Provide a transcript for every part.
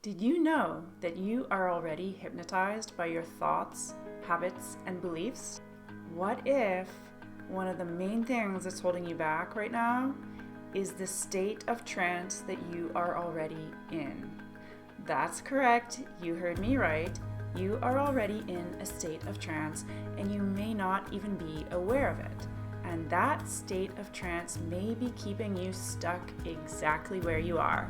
Did you know that you are already hypnotized by your thoughts, habits, and beliefs? What if one of the main things that's holding you back right now is the state of trance that you are already in? That's correct. You heard me right. You are already in a state of trance and you may not even be aware of it. And that state of trance may be keeping you stuck exactly where you are.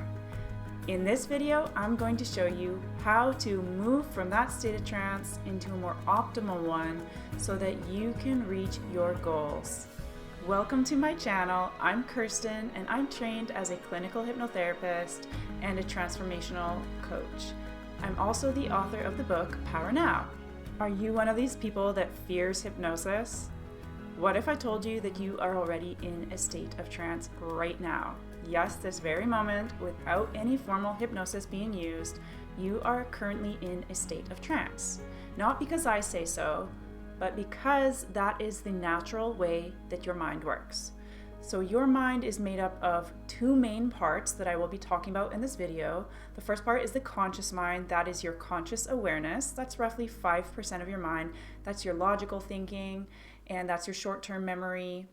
In this video, I'm going to show you how to move from that state of trance into a more optimal one so that you can reach your goals. Welcome to my channel. I'm Kirsten and I'm trained as a clinical hypnotherapist and a transformational coach. I'm also the author of the book, Power Now. Are you one of these people that fears hypnosis? What if I told you that you are already in a state of trance right now? Yes, this very moment, without any formal hypnosis being used, you are currently in a state of trance. Not because I say so, but because that is the natural way that your mind works. So your mind is made up of two main parts that I will be talking about in this video. The first part is the conscious mind. That is your conscious awareness. That's roughly 5% of your mind. That's your logical thinking, and that's your short-term memory.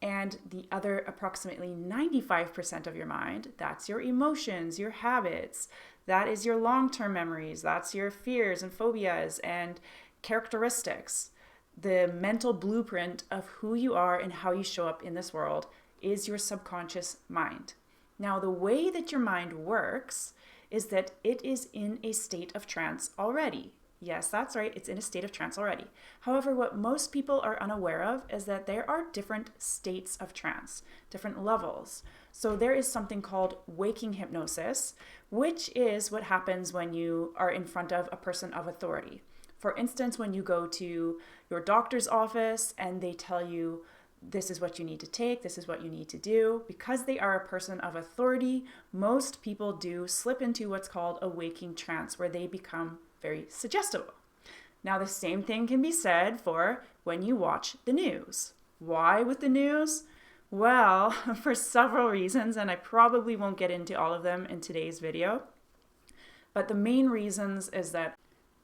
And the other approximately 95% of your mind, that's your emotions, your habits. That is your long-term memories. That's your fears and phobias and characteristics. The mental blueprint of who you are and how you show up in this world is your subconscious mind. Now, the way that your mind works is that it is in a state of trance already. Yes, that's right. It's in a state of trance already. However, what most people are unaware of is that there are different states of trance, different levels. So there is something called waking hypnosis, which is what happens when you are in front of a person of authority. For instance, when you go to your doctor's office and they tell you, this is what you need to take, this is what you need to do. Because they are a person of authority, most people do slip into what's called a waking trance, where they become very suggestible. Now, the same thing can be said for when you watch the news. Why with the news? Well, for several reasons, and I probably won't get into all of them in today's video. But the main reasons is that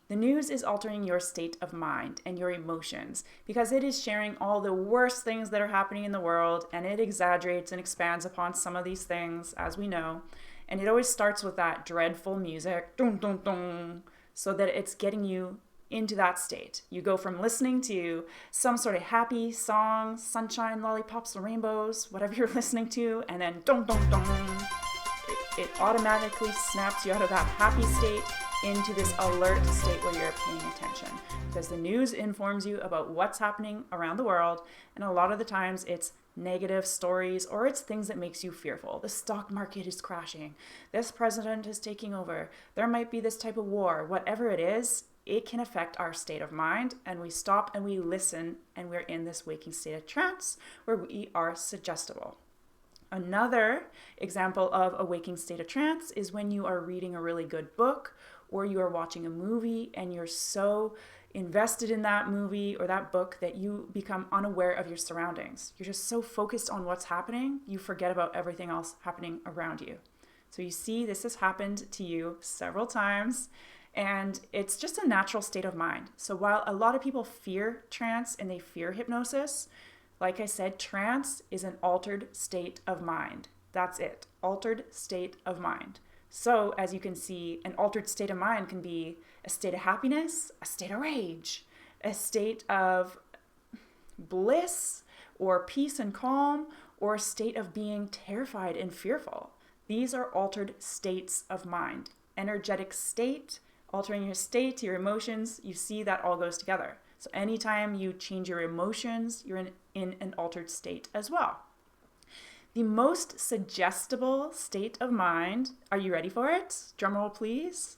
the news is altering your state of mind and your emotions because it is sharing all the worst things that are happening in the world, and it exaggerates and expands upon some of these things, as we know. And it always starts with that dreadful music, dun, dun, dun, so that it's getting you into that state. You go from listening to some sort of happy song, sunshine, lollipops, and rainbows, whatever you're listening to, and then dun, dun, dun, it automatically snaps you out of that happy state into this alert state where you're paying attention, because the news informs you about what's happening around the world, and a lot of the times it's negative stories or it's things that makes you fearful. The stock market is crashing. This president is taking over. There might be this type of war. Whatever it is, it can affect our state of mind, and we stop and we listen, and we're in this waking state of trance where we are suggestible. Another example of a waking state of trance is when you are reading a really good book or you are watching a movie and you're so invested in that movie or that book that you become unaware of your surroundings. You're just so focused on what's happening, you forget about everything else happening around you. So you see, this has happened to you several times, and it's just a natural state of mind. So while a lot of people fear trance and they fear hypnosis, like I said, trance is an altered state of mind. That's it, altered state of mind. So as you can see, an altered state of mind can be a state of happiness, a state of rage, a state of bliss or peace and calm, or a state of being terrified and fearful. These are altered states of mind. Energetic state, altering your state, your emotions, you see that all goes together. So anytime you change your emotions, you're in an altered state as well. The most suggestible state of mind, are you ready for it? Drum roll, please.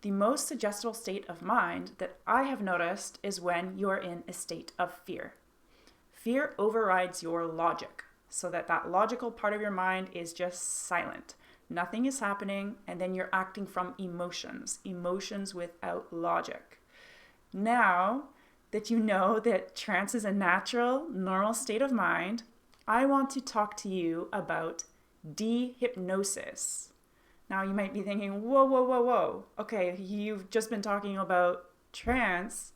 The most suggestible state of mind that I have noticed is when you're in a state of fear. Fear overrides your logic, so that logical part of your mind is just silent. Nothing is happening, and then you're acting from emotions without logic. Now that you know that trance is a natural, normal state of mind, I want to talk to you about de-hypnosis. Now you might be thinking, whoa, whoa, whoa, whoa. Okay, you've just been talking about trance,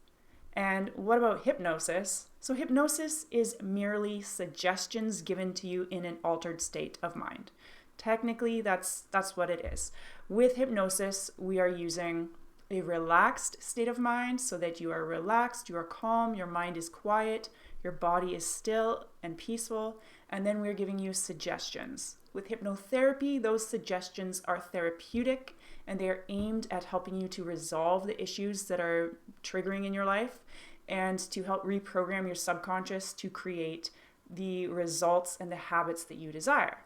and what about hypnosis? So hypnosis is merely suggestions given to you in an altered state of mind. Technically, that's what it is. With hypnosis, we are using a relaxed state of mind so that you are relaxed, you are calm, your mind is quiet, your body is still and peaceful, and then we're giving you suggestions. With hypnotherapy, those suggestions are therapeutic and they are aimed at helping you to resolve the issues that are triggering in your life and to help reprogram your subconscious to create the results and the habits that you desire.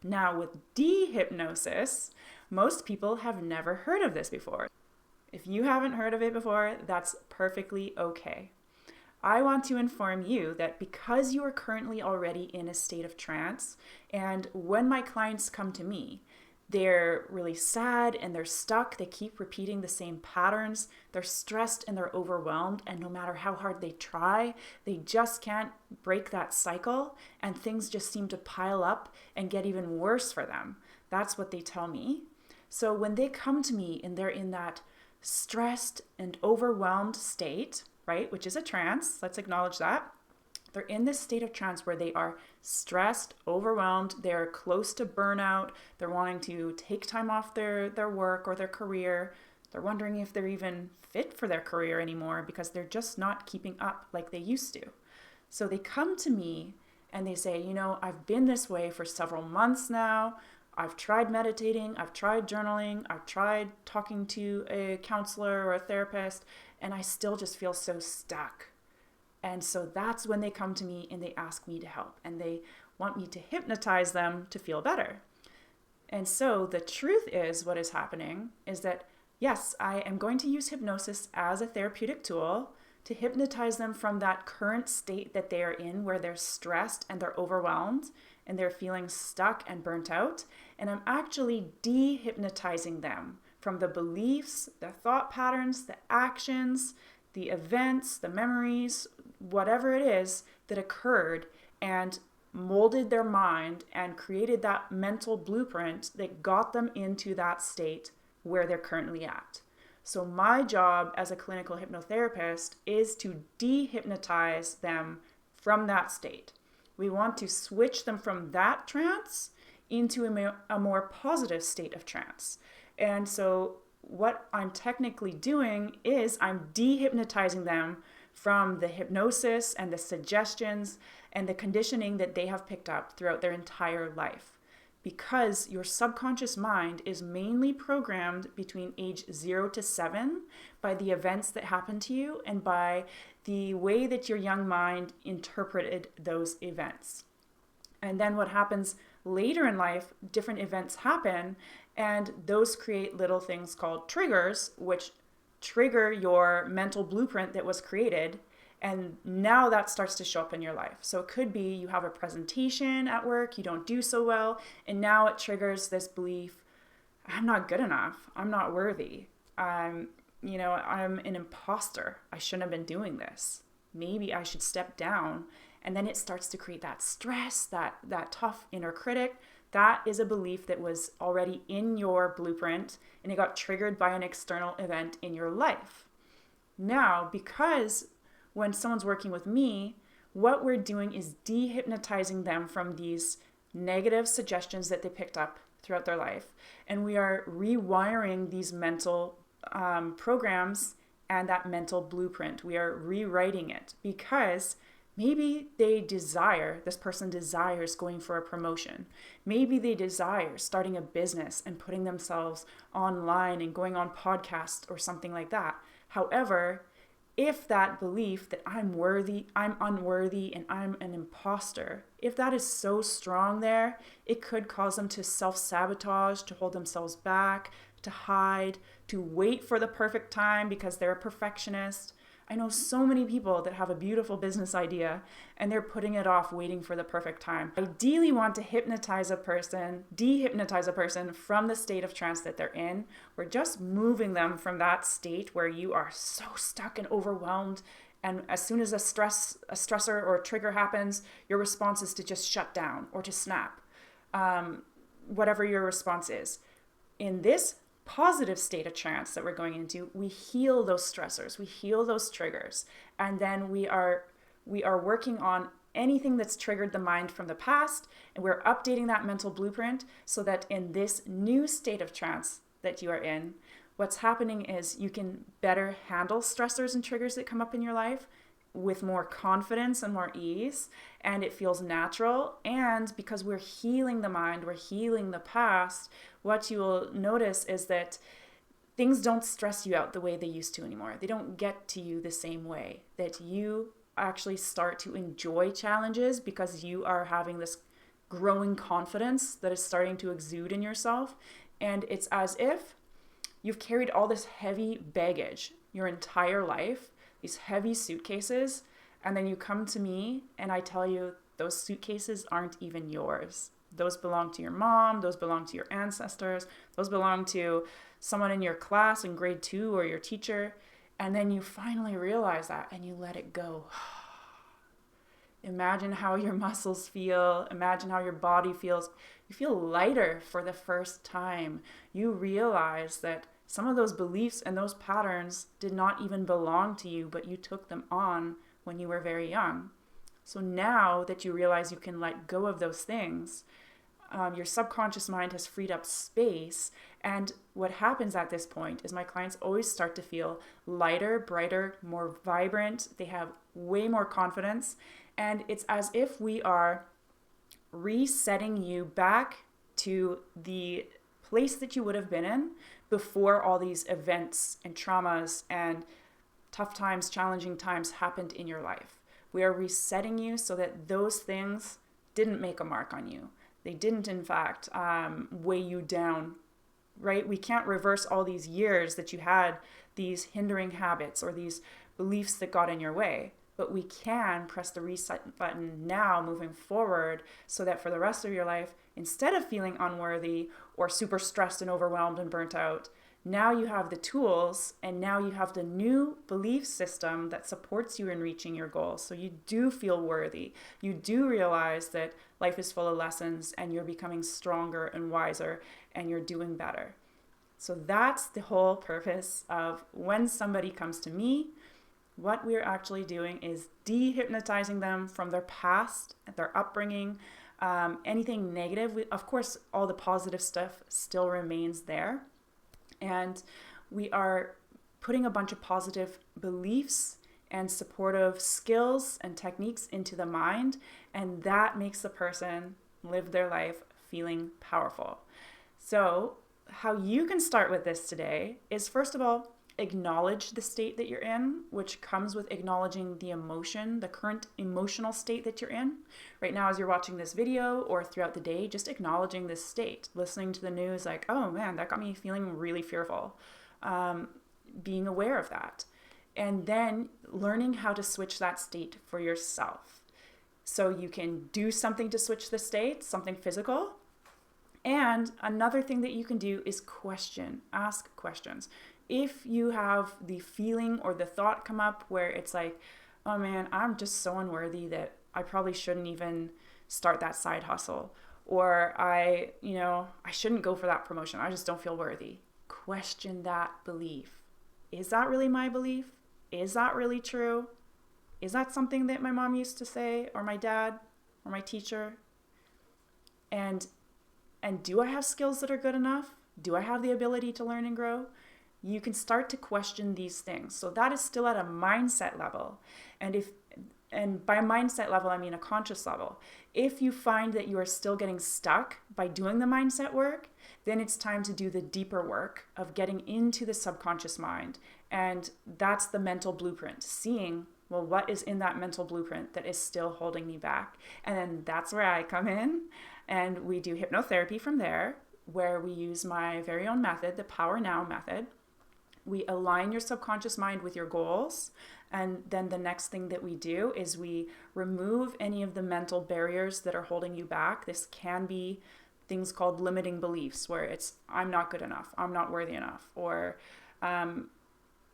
Now, with de-hypnosis, most people have never heard of this before. If you haven't heard of it before, that's perfectly okay. I want to inform you that because you are currently already in a state of trance, and when my clients come to me, they're really sad and they're stuck, they keep repeating the same patterns, they're stressed and they're overwhelmed, and no matter how hard they try, they just can't break that cycle, and things just seem to pile up and get even worse for them. That's what they tell me. So when they come to me and they're in that stressed and overwhelmed state, right, which is a trance, let's acknowledge that. They're in this state of trance where they are stressed, overwhelmed, they're close to burnout, they're wanting to take time off their work or their career. They're wondering if they're even fit for their career anymore because they're just not keeping up like they used to. So they come to me and they say, I've been this way for several months now. I've tried meditating, I've tried journaling, I've tried talking to a counselor or a therapist, and I still just feel so stuck. And so that's when they come to me and they ask me to help, and they want me to hypnotize them to feel better. And so the truth is, what is happening is that, yes, I am going to use hypnosis as a therapeutic tool to hypnotize them from that current state that they are in, where they're stressed and they're overwhelmed and they're feeling stuck and burnt out. And I'm actually de-hypnotizing them from the beliefs, the thought patterns, the actions, the events, the memories, whatever it is that occurred and molded their mind and created that mental blueprint that got them into that state where they're currently at. So my job as a clinical hypnotherapist is to de-hypnotize them from that state. We want to switch them from that trance into a more positive state of trance. And so what I'm technically doing is I'm de-hypnotizing them from the hypnosis and the suggestions and the conditioning that they have picked up throughout their entire life. Because your subconscious mind is mainly programmed between age 0 to 7 by the events that happened to you and by the way that your young mind interpreted those events. And then what happens later in life, different events happen, and those create little things called triggers, which trigger your mental blueprint that was created. And now that starts to show up in your life. So it could be you have a presentation at work, you don't do so well, and now it triggers this belief, I'm not good enough, I'm not worthy, I'm an imposter, I shouldn't have been doing this. Maybe I should step down. And then it starts to create that stress, that tough inner critic. That is a belief that was already in your blueprint and it got triggered by an external event in your life. Now, because when someone's working with me, what we're doing is de-hypnotizing them from these negative suggestions that they picked up throughout their life. And we are rewiring these mental programs and that mental blueprint. We are rewriting it because maybe this person desires going for a promotion. Maybe they desire starting a business and putting themselves online and going on podcasts or something like that. However, if that belief that I'm worthy, I'm unworthy, and I'm an imposter, if that is so strong there, it could cause them to self-sabotage, to hold themselves back, to hide, to wait for the perfect time because they're a perfectionist. I know so many people that have a beautiful business idea and they're putting it off waiting for the perfect time. Ideally want to de-hypnotize a person from the state of trance that they're in. We're just moving them from that state where you are so stuck and overwhelmed, and as soon as a stressor or a trigger happens, your response is to just shut down or to snap, whatever your response is. in this positive state of trance that we're going into, we heal those stressors, we heal those triggers, and then we are working on anything that's triggered the mind from the past, and we're updating that mental blueprint so that in this new state of trance that you are in, what's happening is you can better handle stressors and triggers that come up in your life with more confidence and more ease, and it feels natural. And because we're healing the mind, we're healing the past, what you will notice is that things don't stress you out the way they used to anymore. They don't get to you the same way, that you actually start to enjoy challenges because you are having this growing confidence that is starting to exude in yourself. And it's as if you've carried all this heavy baggage your entire life, these heavy suitcases, and then you come to me and I tell you those suitcases aren't even yours. Those belong to your mom, those belong to your ancestors, those belong to someone in your class in grade 2 or your teacher. And then you finally realize that and you let it go. Imagine how your muscles feel. Imagine how your body feels. You feel lighter for the first time. You realize that some of those beliefs and those patterns did not even belong to you, but you took them on when you were very young. So now that you realize you can let go of those things, your subconscious mind has freed up space. And what happens at this point is my clients always start to feel lighter, brighter, more vibrant. They have way more confidence. And it's as if we are resetting you back to the place that you would have been in before all these events and traumas and tough times, challenging times happened in your life. We are resetting you so that those things didn't make a mark on you. They didn't, in fact, weigh you down, right? We can't reverse all these years that you had these hindering habits or these beliefs that got in your way. But we can press the reset button now moving forward so that for the rest of your life, instead of feeling unworthy or super stressed and overwhelmed and burnt out, now you have the tools and now you have the new belief system that supports you in reaching your goals. So you do feel worthy. You do realize that life is full of lessons and you're becoming stronger and wiser and you're doing better. So that's the whole purpose of when somebody comes to me. What we're actually doing is de-hypnotizing them from their past, their upbringing, anything negative. Of course, all the positive stuff still remains there. And we are putting a bunch of positive beliefs and supportive skills and techniques into the mind. And that makes the person live their life feeling powerful. So how you can start with this today is, first of all, acknowledge the state that you're in, which comes with acknowledging the emotion, the current emotional state that you're in. Right now, as you're watching this video or throughout the day, just acknowledging this state, listening to the news like, oh man, that got me feeling really fearful. Being aware of that. And then learning how to switch that state for yourself. So you can do something to switch the state, something physical. And another thing that you can do is ask questions. If you have the feeling or the thought come up where it's like, oh man, I'm just so unworthy that I probably shouldn't even start that side hustle, or I shouldn't go for that promotion. I just don't feel worthy. Question that belief. Is that really my belief? Is that really true? Is that something that my mom used to say, or my dad, or my teacher? And do I have skills that are good enough? Do I have the ability to learn and grow? You can start to question these things. So that is still at a mindset level. And by mindset level, I mean a conscious level. If you find that you are still getting stuck by doing the mindset work, then it's time to do the deeper work of getting into the subconscious mind. And that's the mental blueprint, seeing, well, what is in that mental blueprint that is still holding me back? And then that's where I come in, and we do hypnotherapy from there, where we use my very own method, the Power Now method. We align your subconscious mind with your goals. And then the next thing that we do is we remove any of the mental barriers that are holding you back. This can be things called limiting beliefs, where it's, I'm not good enough, I'm not worthy enough, or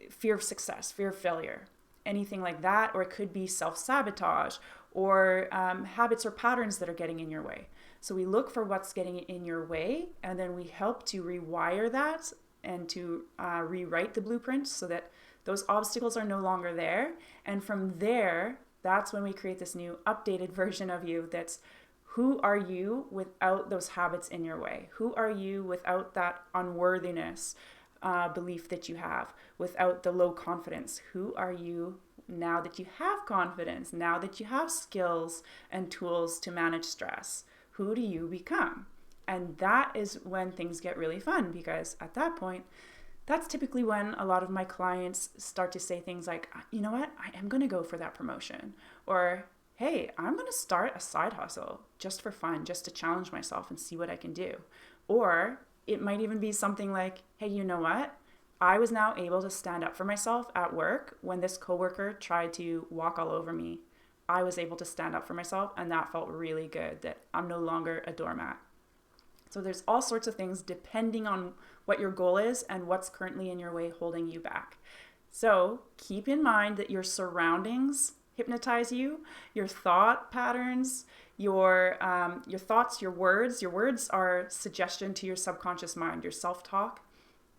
fear of success, fear of failure, anything like that. Or it could be self-sabotage or habits or patterns that are getting in your way. So we look for what's getting in your way, and then we help to rewire that and to rewrite the blueprint so that those obstacles are no longer there. And from there, that's when we create this new updated version of you that's who are you without those habits in your way? Who are you without that unworthiness belief that you have, without the low confidence? Who are you now that you have confidence, now that you have skills and tools to manage stress? Who do you become? And that is when things get really fun, because at that point, that's typically when a lot of my clients start to say things like, you know what, I am going to go for that promotion. Or, hey, I'm going to start a side hustle just for fun, just to challenge myself and see what I can do. Or it might even be something like, hey, you know what? I was now able to stand up for myself at work when this coworker tried to walk all over me. I was able to stand up for myself, and that felt really good, that I'm no longer a doormat. So there's all sorts of things depending on what your goal is and what's currently in your way holding you back. So keep in mind that your surroundings hypnotize you, your thought patterns, your thoughts, your words. Your words are suggestion to your subconscious mind, your self-talk.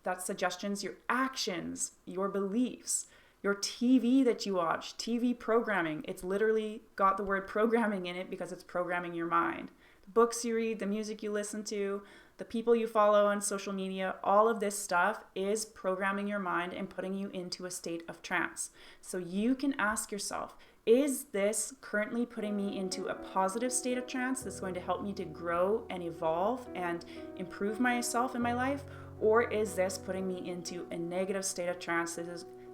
That's suggestions, your actions, your beliefs, your TV that you watch, TV programming. It's literally got the word programming in it because it's programming your mind. The books you read, the music you listen to, the people you follow on social media, all of this stuff is programming your mind and putting you into a state of trance. So you can ask yourself, is this currently putting me into a positive state of trance that's going to help me to grow and evolve and improve myself in my life? Or is this putting me into a negative state of trance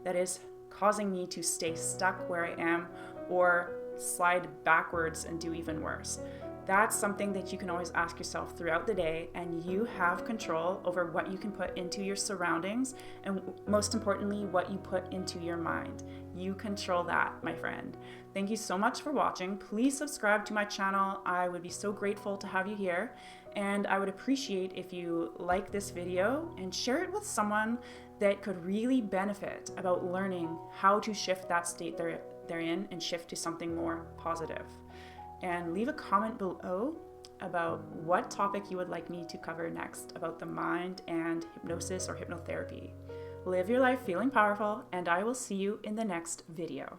that is causing me to stay stuck where I am or slide backwards and do even worse? That's something that you can always ask yourself throughout the day, and you have control over what you can put into your surroundings and, most importantly, what you put into your mind. You control that, my friend. Thank you so much for watching. Please subscribe to my channel. I would be so grateful to have you here, and I would appreciate if you like this video and share it with someone that could really benefit about learning how to shift that state they're in and shift to something more positive. And leave a comment below about what topic you would like me to cover next about the mind and hypnosis or hypnotherapy. Live your life feeling powerful, and I will see you in the next video.